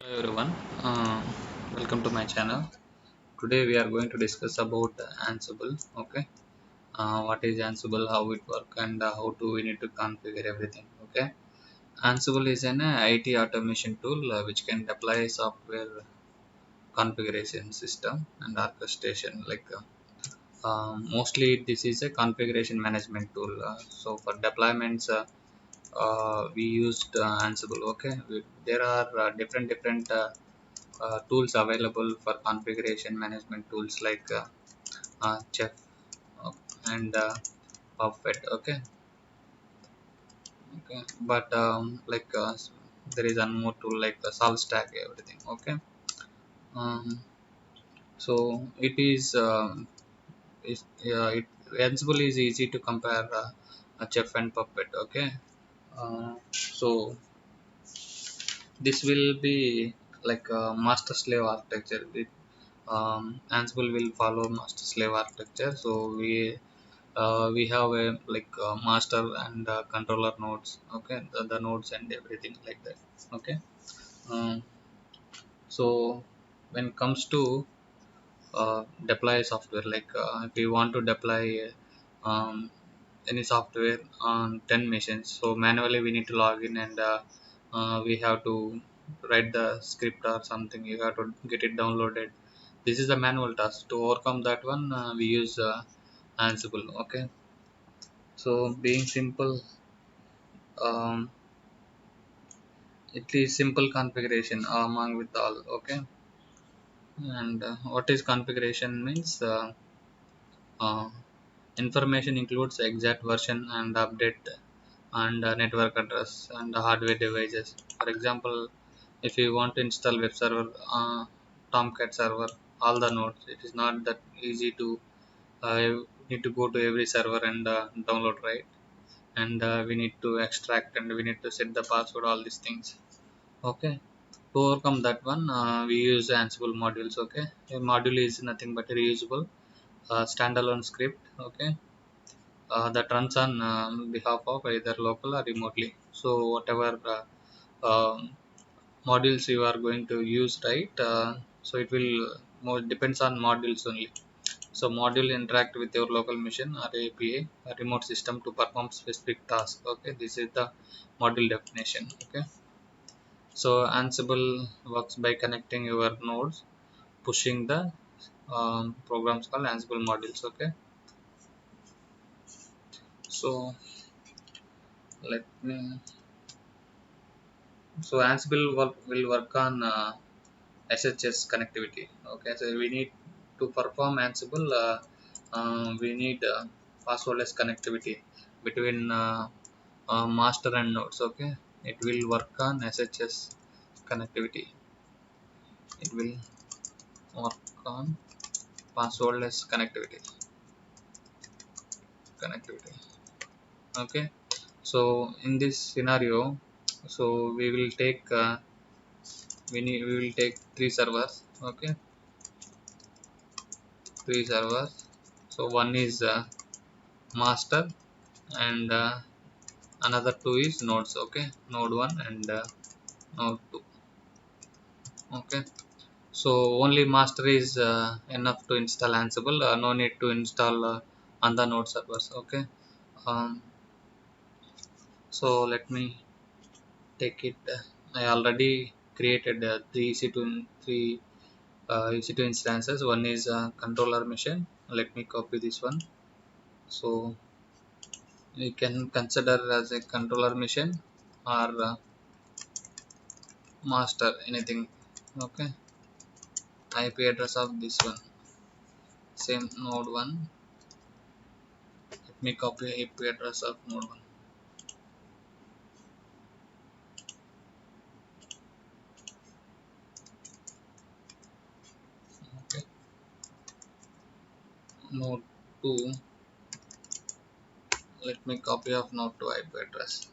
Hello everyone, welcome to my channel. Today we are going to discuss about Ansible. Okay, what is Ansible, how it work, and how to we need to configure everything. Okay, Ansible is an IT automation tool which can deploy software configuration system and orchestration. Mostly this is a configuration management tool. So for deployments, we used Ansible. Okay, there are different tools available for configuration management tools like Chef uh, and Puppet. Okay, but there is one more tool like SolveStack, everything. Okay, um, so it Ansible is easy to compare Chef and Puppet. Okay, so this will be like a master slave architecture. Ansible will follow master slave architecture. So we have a master and controller nodes. Okay, the nodes and everything like that. Okay, um, so when it comes to deploy software, if we want to deploy um, any software on 10 machines, so manually we need to log in, and we have to write the script or something. You have to get it downloaded. This is the manual task. To overcome that one, we use Ansible. Okay, so being simple, um, it is simple configuration among with all. Okay, and what is configuration means, uh, information includes exact version and update and network address and hardware devices. For example, if you want to install web server, Tomcat server, all the nodes, it is not that easy to need to go to every server and download, right? And we need to extract and we need to set the password, all these things. Okay, to overcome that one, we use Ansible modules. Okay, a module is nothing but a reusable standalone script. Okay, that runs on behalf of either local or remotely. So whatever modules you are going to use, right? So it will more depends on modules only. So module interact with your local machine or API, a remote system, to perform specific task. Okay, this is the module definition. Okay, so Ansible works by connecting your nodes, pushing the programs called Ansible modules. Okay, so let me so Ansible will work on SHS connectivity. Okay, so we need to perform Ansible. We need passwordless connectivity between master and nodes. Okay, it will work on SHS connectivity. It will work on passwordless connectivity. Okay, so in this scenario, so we will take three servers. Okay, three servers. So one is master, and another two is nodes. Okay, node 1 and node 2. Okay, so only master is enough to install Ansible. No need to install on the node servers. Okay, um, so let me take it. I already created three EC2 instances. One is controller machine. Let me copy this one. So you can consider as a controller machine or master, anything. Okay, IP address of this one, same node 1. Let me copy IP address of node 1. Okay, node 2. Let me copy of node 2 IP address.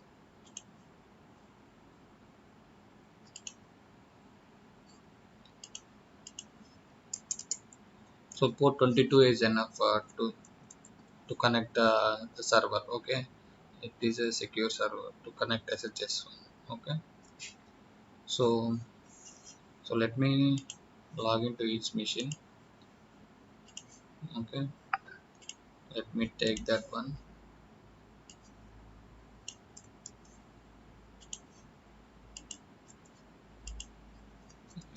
So port 22 is enough to connect the server. Okay, it is a secure server to connect SHS one. Okay, so So let me log into each machine. Okay, let me take that one.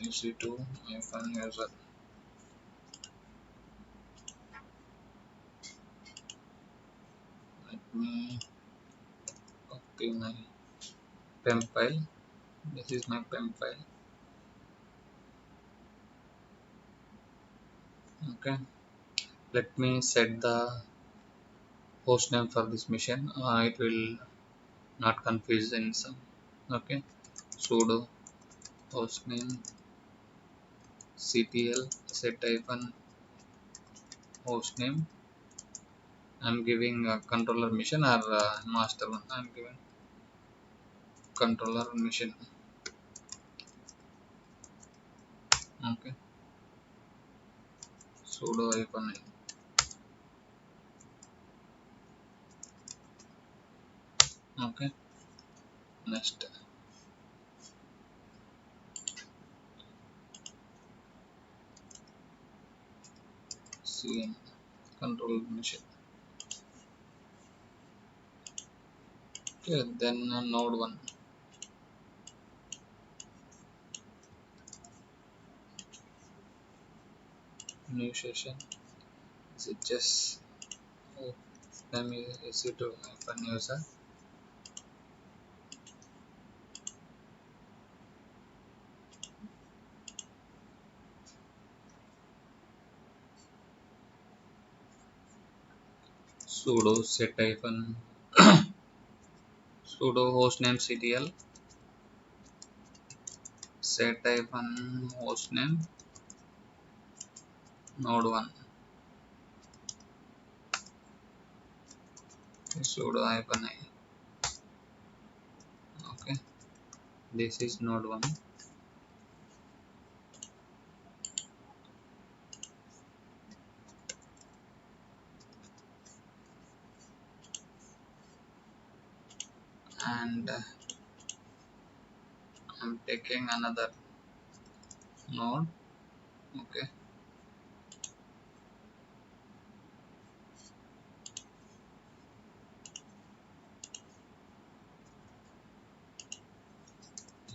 EC2 user. Let me copy my PEM file. This is my PEM file. Okay, let me set the host name for this machine. It will not confuse in some. Okay, sudo hostname ctl set hyphen hostname. I'm giving a controller machine or master one. I'm giving controller machine. Okay, sudo hyphen I. Okay, next cm controller machine. Okay, then node 1. New session. Is it just let me EC2 hyphen user. Sudo set hyphen sudo hostname ctl set hyphen hostname node 1. Sudo hyphen I. Okay, this is node 1. And I'm taking another node. Okay,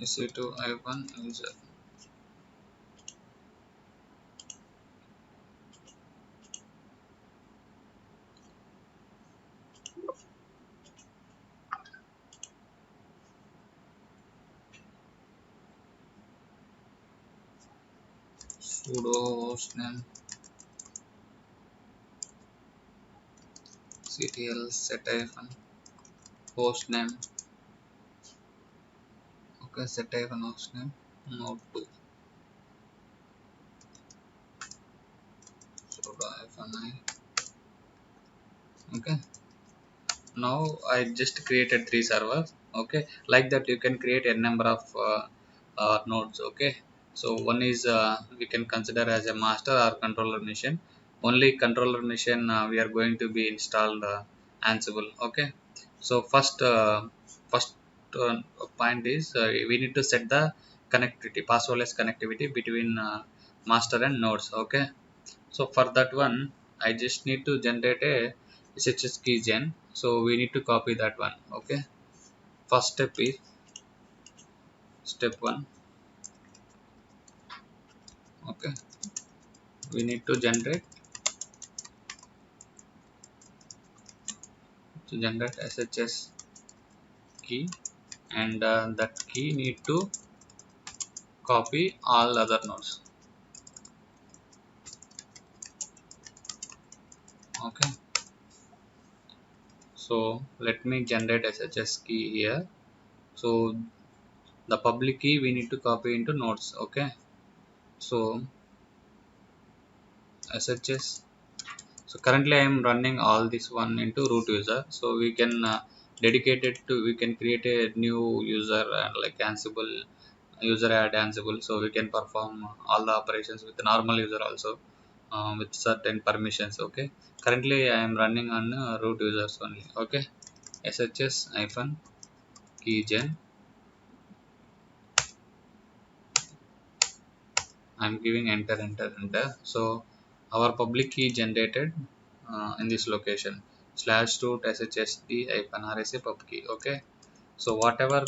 EC2 hyphen user. Sudo hostname ctl set hyphen hostname. Okay, set hyphen hostname node 2. Sudo hyphen I. Okay, now I just created 3 servers. Okay, like that you can create a number of nodes. Okay, so one is we can consider as a master or controller machine. Only controller machine we are going to be installed Ansible. Okay, so first point is we need to set the connectivity, passwordless connectivity between master and nodes. Okay, so for that one I just need to generate a SSH key gen. So we need to copy that one. Okay, first step is step 1. Okay, we need to generate SSH key, and that key need to copy all other nodes. Okay, so let me generate SSH key here. So the public key we need to copy into nodes. Okay, so SSH. So currently I am running all this one into root user. So we can dedicate it to, we can create a new user like Ansible user add Ansible, so we can perform all the operations with the normal user also with certain permissions. Okay, currently I am running on root users only. Okay, SHS hyphen keygen I'm giving enter, enter, enter. So our public key generated in this location slash root shsd hyphen rsa pub key. Okay, so whatever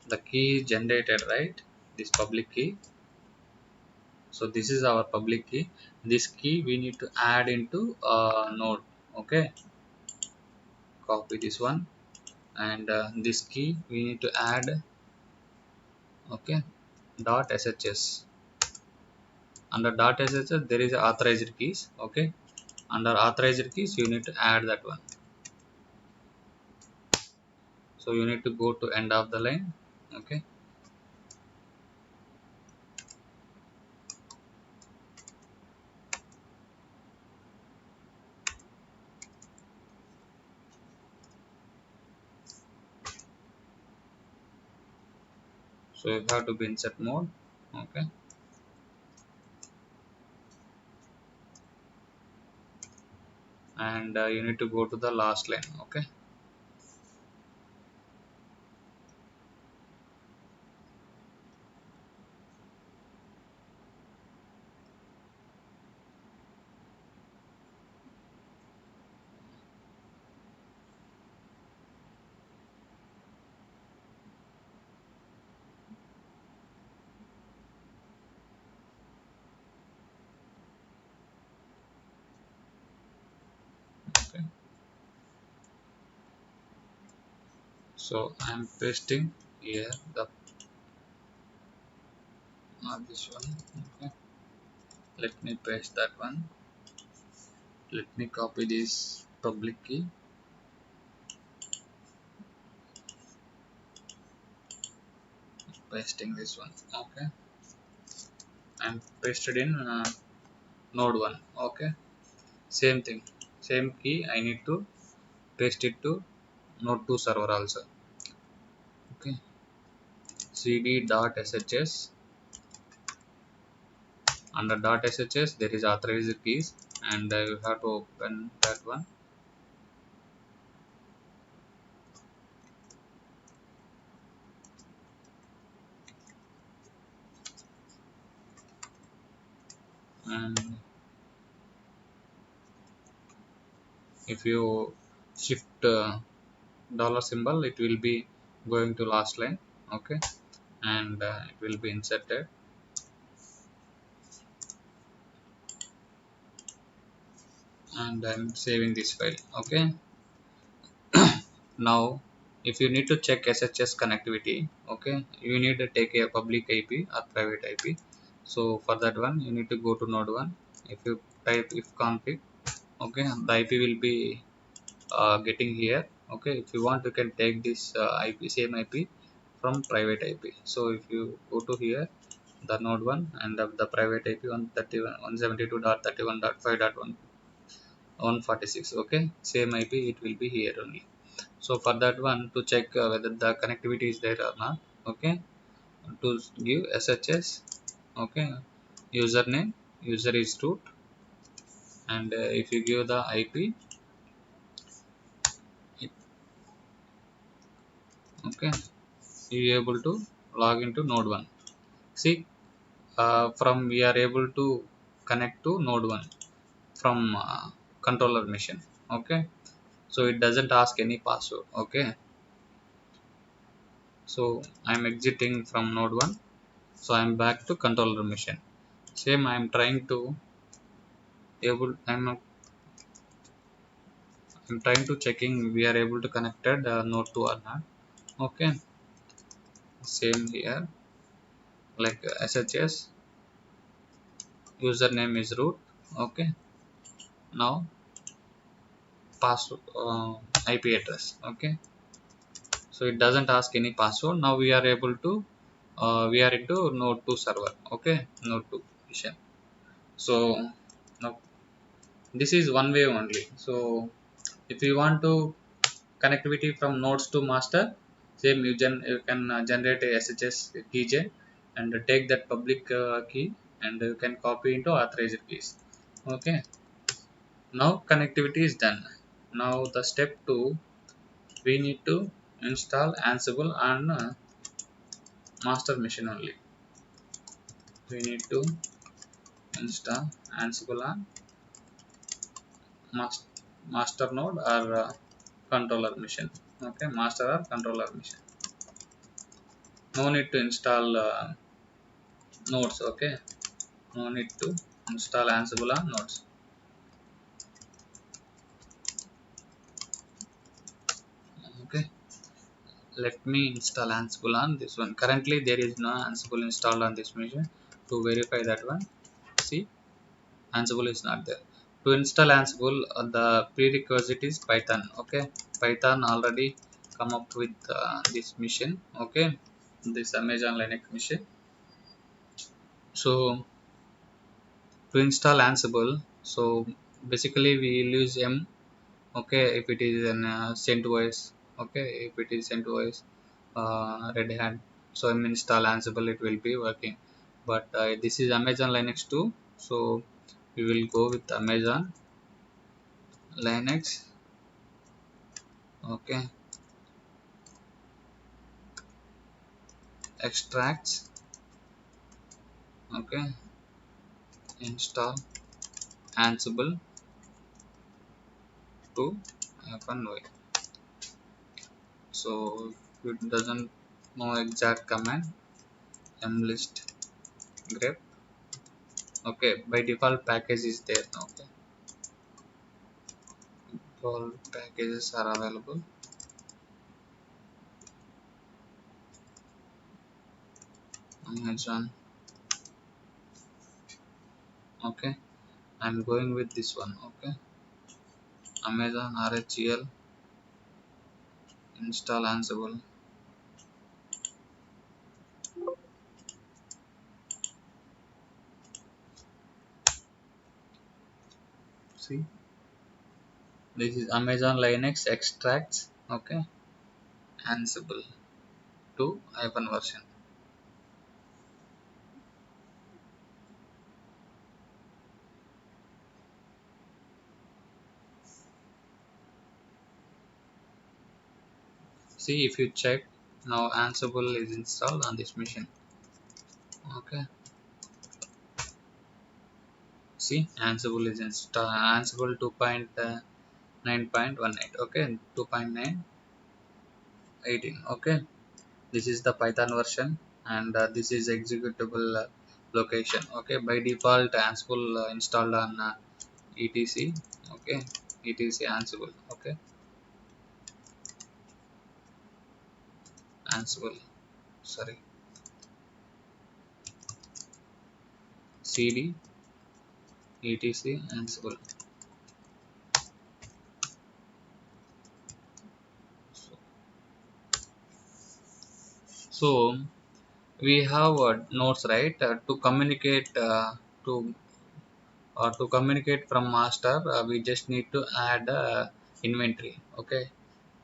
the key is generated, right, this public key, so this is our public key. This key we need to add into node. Okay, copy this one, and this key we need to add. Okay, dot shs. Under dot shs there is authorized keys. Okay, under authorized keys you need to add that one. So you need to go to end of the line. Okay, so you have to be insert mode. Okay, and you need to go to the last line. Okay, okay. So I'm pasting here the not this one. Okay, let me paste that one. Let me copy this public key, pasting this one. Okay, and pasted in node 1. Okay, same thing, same key I need to paste it to node 2 server also. Okay, cd dot shs. Under dot shs there is authorized keys, and you have to open that one. And if you shift dollar symbol, it will be going to last line. Okay, and it will be inserted. And I'm saving this file. Okay, now if you need to check SSH connectivity, okay, you need to take a public IP or private IP. So for that one you need to go to node 1. If you type if config, okay, the IP will be getting here. Okay, if you want you can take this IP, same IP from private IP. So if you go to here the node 1 and the private IP 172.31.5.146. Okay, same IP it will be here only. So for that one to check whether the connectivity is there or not. Okay, to give SHS. Okay, username, user is root, and if you give the IP, it, okay, you able to log into node 1. See, from we are able to connect to node 1 from controller machine. Okay, so it doesn't ask any password. Okay, so I'm exiting from node 1. So I'm back to controller machine. Same I'm trying to able I'm trying to checking we are able to connected node 2 or not. Okay, same here, like SHS, username is root. Okay, now password, IP address. Okay, so it doesn't ask any password. Now we are able to we are into node 2 server. Okay, node 2 mission. So now this is one way only. So if you want to connectivity from nodes to master, same you can generate a SHS keygen and take that public key, and you can copy into authorized keys. Okay, now connectivity is done. Now the step 2, we need to install Ansible on master machine only. we need to install Ansible on master node or controller machine. Okay, master or controller machine. No need to install nodes. Okay, no need to install Ansible on nodes. Okay, let me install Ansible on this one. Currently there is no Ansible installed on this machine. To verify that one, see, Ansible is not there. To install Ansible, the prerequisite is Python. Okay, Python already come up with this machine. Okay, this Amazon Linux machine. So to install Ansible, so basically we will use M. Okay, if it is an CentOS. Okay, if it is CentOS, Red Hat, so I'm install Ansible, it will be working. But this is Amazon Linux too, so we will go with Amazon Linux. Okay, extracts. Okay, install Ansible to -y. So if it doesn't know exact command, mlist grep. Okay, by default package is there. Okay, all packages are available. Amazon. Okay, I'm going with this one. Okay, Amazon RHEL, install Ansible. See, this is Amazon Linux extracts. Okay, Ansible 2 hyphen version. See, if you check now, Ansible is installed on this machine. Okay, see, Ansible is installed. Ansible 2.9.18. Okay, 2.9.18. Okay, this is the Python version, and this is executable location. Okay, by default Ansible installed on etc. Okay, etc Ansible. Okay, Ansible, sorry, cd etc Ansible. So we have nodes, right, to communicate to communicate from master, we just need to add inventory. Okay,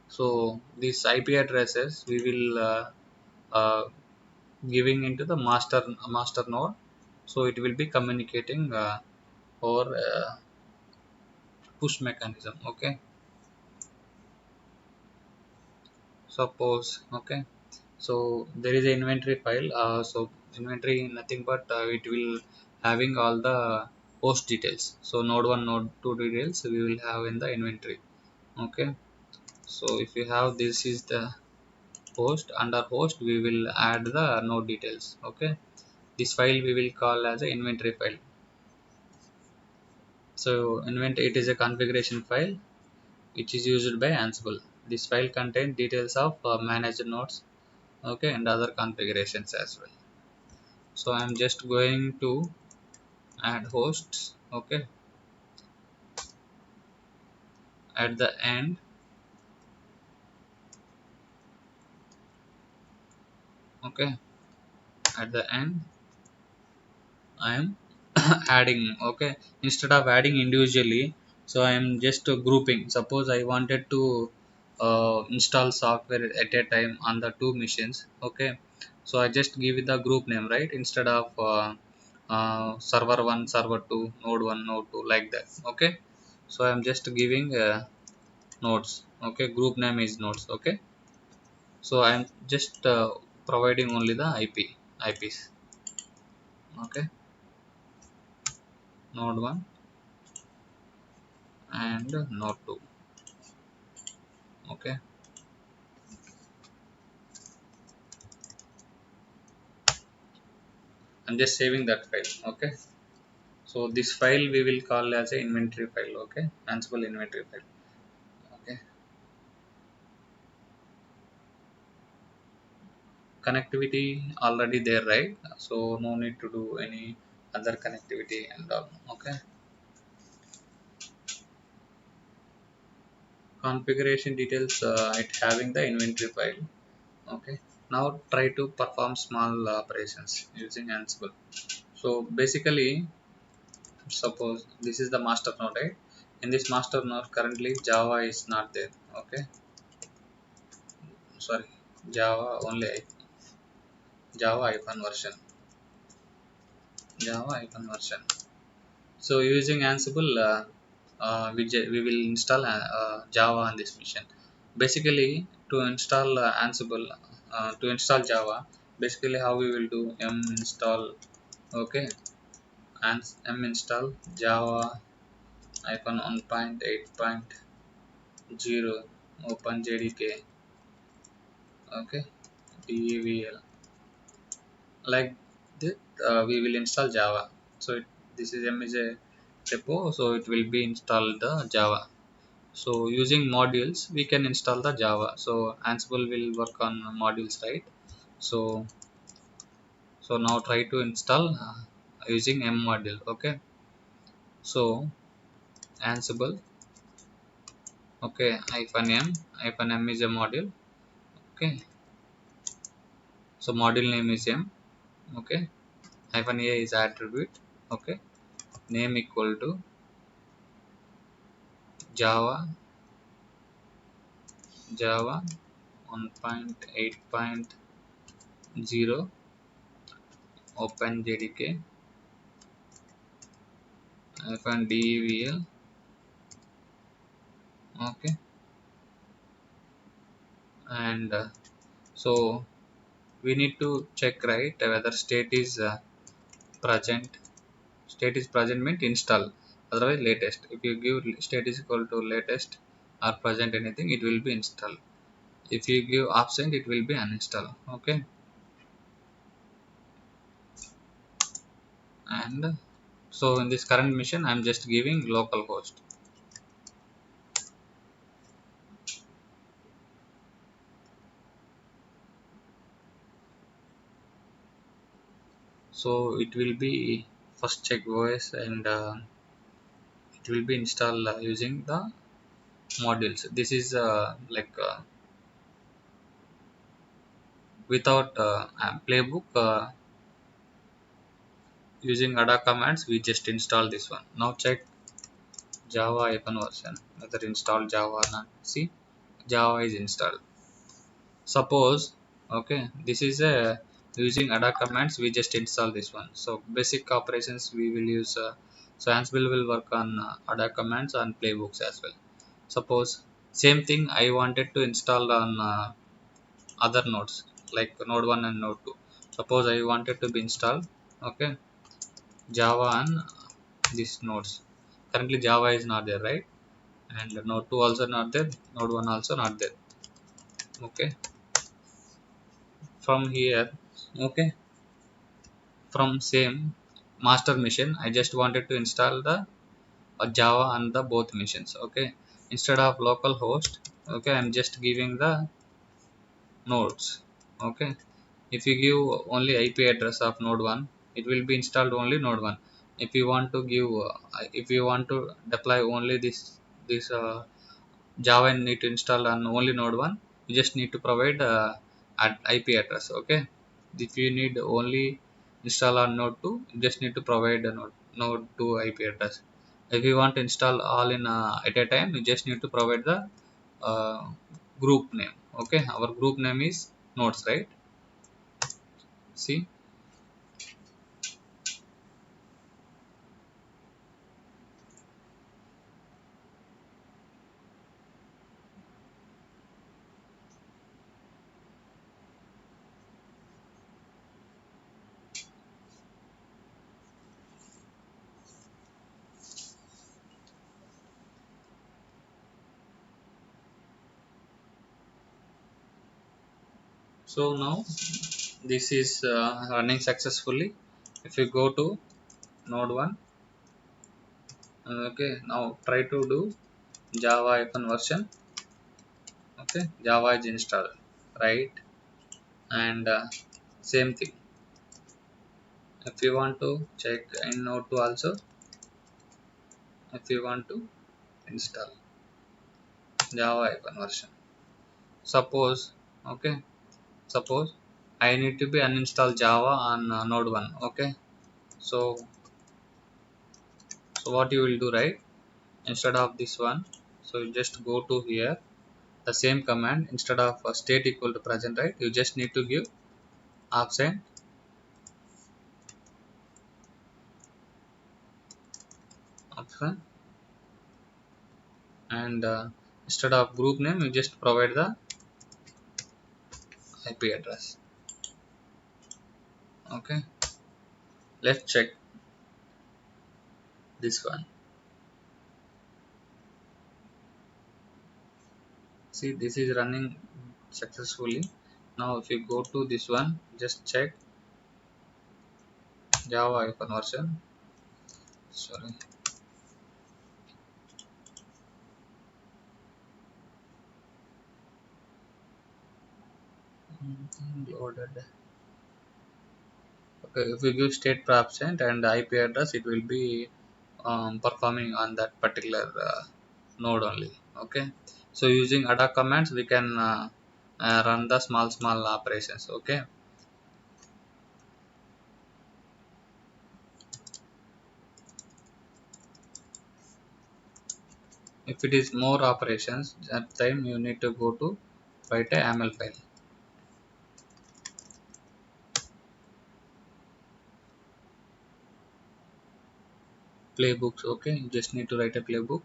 so these IP addresses we will uh, giving into the master node, so it will be communicating or push mechanism. Okay, suppose. Okay, so there is an inventory file, so inventory nothing but it will having all the host details. So node 1 node 2 details we will have in the inventory. Okay, so if you have this is the host, under host we will add the node details. Okay, this file we will call as a inventory file. So inventory, it is a configuration file which is used by Ansible. This file contains details of managed nodes, okay, and other configurations as well. So I am just going to add hosts. Okay, at the end, okay, at the end I am adding. Okay, instead of adding individually, so I am just grouping. Suppose I wanted to install software at a time on the two machines. Okay, so I just give it the group name, right, instead of server 1 server 2 node 1 node 2 like that. Okay, so I am just giving nodes. Okay, group name is nodes. Okay, so I am just providing only the IPs. Okay, node 1 and node 2. Okay, I'm just saving that file. Okay, so this file we will call as a inventory file. Okay, Ansible inventory file. Okay, connectivity already there, right? So no need to do any other connectivity and all. Okay, configuration details, it having the inventory file. Okay, now try to perform small operations using Ansible. So basically, suppose this is the master node, right? In this master node currently Java is not there. Okay, sorry, Java only Java icon version, Java icon version. So using Ansible, we will install Java on this mission. Basically, to install Ansible, to install Java, basically how we will do m install. Okay, and m install Java icon 1.8.0 open JDK. Okay, devel like this. We will install Java. So this is m is a repo, so it will be installed the Java. So using modules we can install the Java. So Ansible will work on modules, right? So so now try to install using m module. Okay, so Ansible, okay, hyphen m is a module. Okay, so module name is m. Okay, hyphen a is attribute. Okay, name equal to Java 1.8.0 open JDK hyphen devel. Okay, and so we need to check, right, whether present state is present means install, otherwise latest. If you give state is equal to latest or present anything, it will be install. If you give absent, it will be uninstall. Okay, and so in this current mission I'm just giving localhost. So it will be first check OS, and it will be installed using the modules. This is without playbook, using ada commands we just install this one. Now check Java icon version whether install Java or not. See, Java is installed. Suppose, okay, this is a using ada commands we just install this one. So basic operations we will use, so Ansible will work on ada commands and playbooks as well. Suppose same thing I wanted to install on other nodes like node 1 and node 2. Suppose I wanted to be installed, okay, Java on these nodes. Currently Java is not there, right? And node 2 also not there, node 1 also not there. Okay, from here, okay, from same master mission I just wanted to install the Java on the both missions. Okay, instead of localhost, okay, I'm just giving the nodes. Okay, if you give only IP address of node 1, it will be installed only node 1. If you want to give if you want to deploy only this Java and need to install on only node 1, you just need to provide IP address. Okay, if you need only install on node 2, you just need to provide a node 2 IP address. If you want to install all in at a time, you just need to provide the uh, group name. Okay, our group name is nodes, right? See, So now this is running successfully. If you go to node 1, okay, now try to do java icon version. Okay, java is installed, right? And same thing, if you want to check in node 2 also, if you want to install java icon version, suppose, okay, suppose I need to be uninstall java on node 1. Okay, so what you will do, right? Instead of this one, so you just go to here, the same command, instead of state equal to present, right? You just need to give option, option, and instead of group name, you just provide the IP address. Okay, let's check this one. See, this is running successfully. Now if you go to this one, just check java icon version. Sorry, loaded. Okay, if you give state per absent and IP address, it will be performing on that particular node only. Okay, so using ada commands we can run the small operations. Okay, if it is more operations, that time you need to go to write a YAML file, playbooks. Okay, you just need to write a playbook.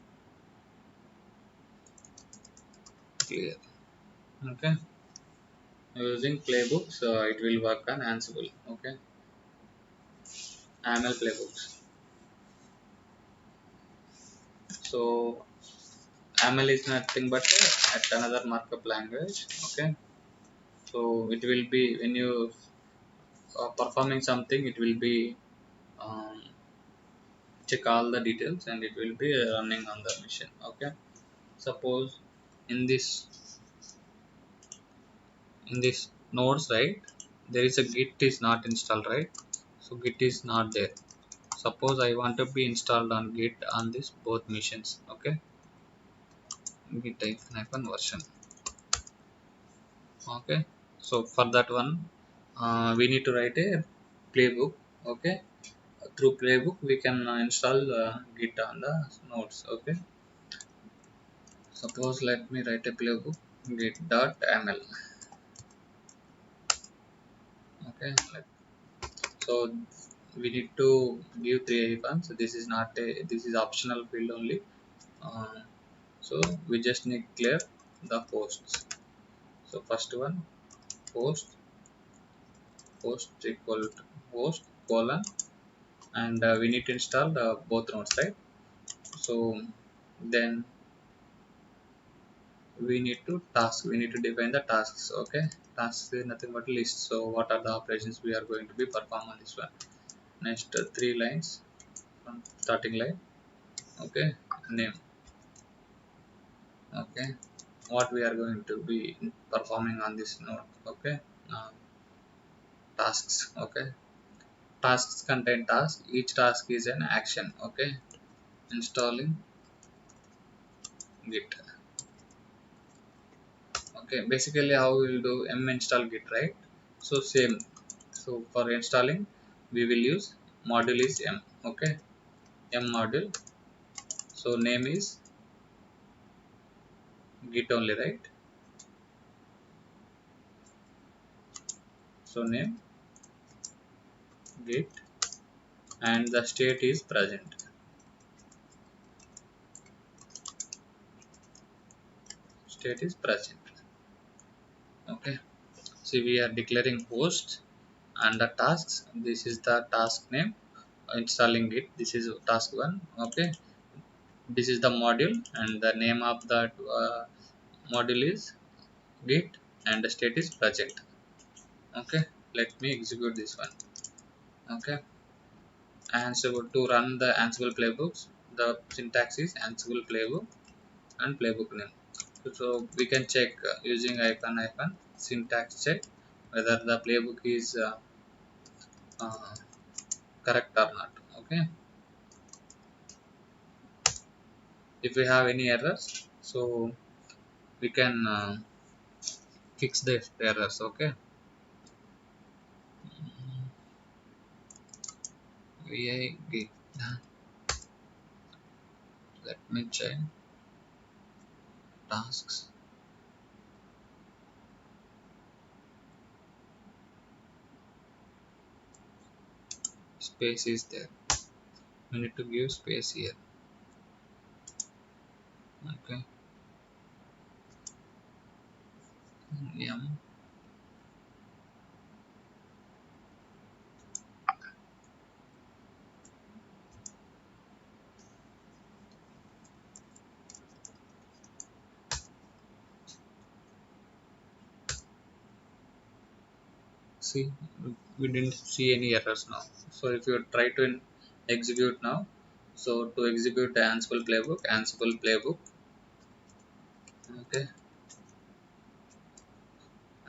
Clear. Okay, using playbooks it will work on Ansible. Okay, YAML playbooks. So YAML is nothing but at another markup language. Okay, so it will be when you performing something, it will be um, check all the details and it will be running on the machine. Okay, suppose in this nodes, right, there is a git is not installed, right? So git is not there. Suppose I want to be installed on git on this both machines. Okay, git hyphen version. Okay, so for that one we need to write a playbook. Okay, through playbook we can install git on the nodes. Okay, suppose let me write a playbook git.ml. Okay, so we need to give three icons. This is not a, this is optional field only. uh, so we just need clear the hosts. So first one, host, host equal to host colon, and we need to install the both nodes, right? So then we need to task, we need to define the tasks. Okay, tasks is nothing but list. So what are the operations we are going to be perform on this one? Next three lines from starting line. Okay, name. Okay, what we are going to be performing on this node. Okay, uh, tasks. Okay, tasks contain task, each task is an action. Okay, installing git. Okay, basically how we will do m install git, right? So same, so for installing we will use module is m. Okay, m module. So name is git only, right? So name git, and the state is present. State is present. Okay, see we are declaring host and the tasks. This is the task name, installing it. This is task one. Okay, this is the module and the name of that module is git, and the state is project. Okay, let me execute this one. Okay, Ansible to run the Ansible playbooks, the syntax is Ansible playbook and playbook name. So we can check using icon syntax check whether the playbook is uh, correct or not. Okay, if we have any errors, so we can fix the errors. Okay, vi git let me check tasks, space is there, we need to give space here. Okay, yum. See, we didn't see any errors now. So if you try to execute now, so to execute the Ansible playbook. Okay,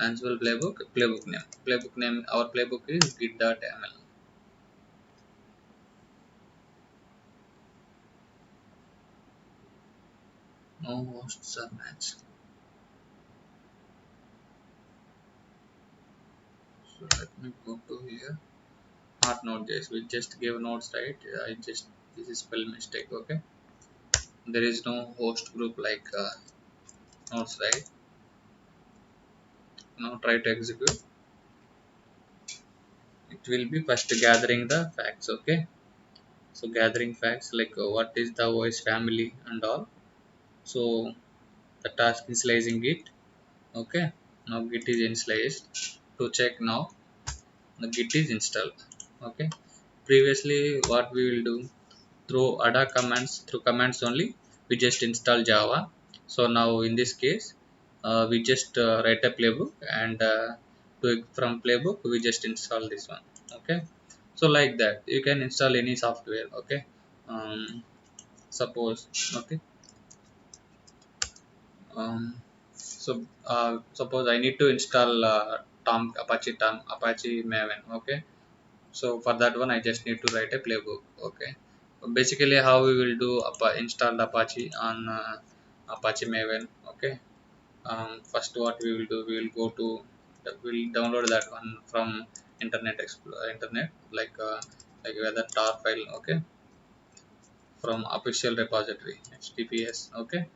Ansible playbook name, our playbook is git.ml. No hosts are matched. So let me go to here, not node.js, we just gave nodes, right? I just, this is spell mistake. Okay, there is no host group like nodes, right? Now try to execute. It will be first gathering the facts. Okay, so gathering facts like what is the OS family and all. So the task initializing Git. Okay, now Git is initialized. To check now, the Git is installed. Okay, previously what we will do, through ada commands, through commands only we just install Java. So now in this case we just write a playbook, and from playbook we just install this one. Okay, so like that you can install any software. Okay, um, suppose. Okay, um, so suppose I need to install Apache Maven. Okay, so for that one I just need to write a playbook. Okay, basically how we will do install Apache on Apache Maven. Okay, first what we will do, we will go to we'll download that one from internet explorer, internet, like whether tar file. Okay, from official repository https. Okay,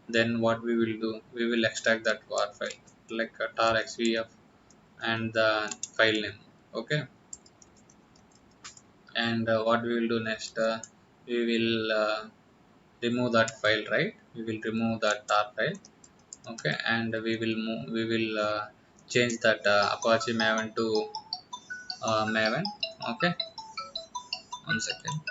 then what we will do, we will extract that tar file like tar xvf and the file name. Okay, and what we will do next, we will remove that file, right? We will remove that tar file. Okay, and we will change that Apache Maven to Maven. Okay, one second.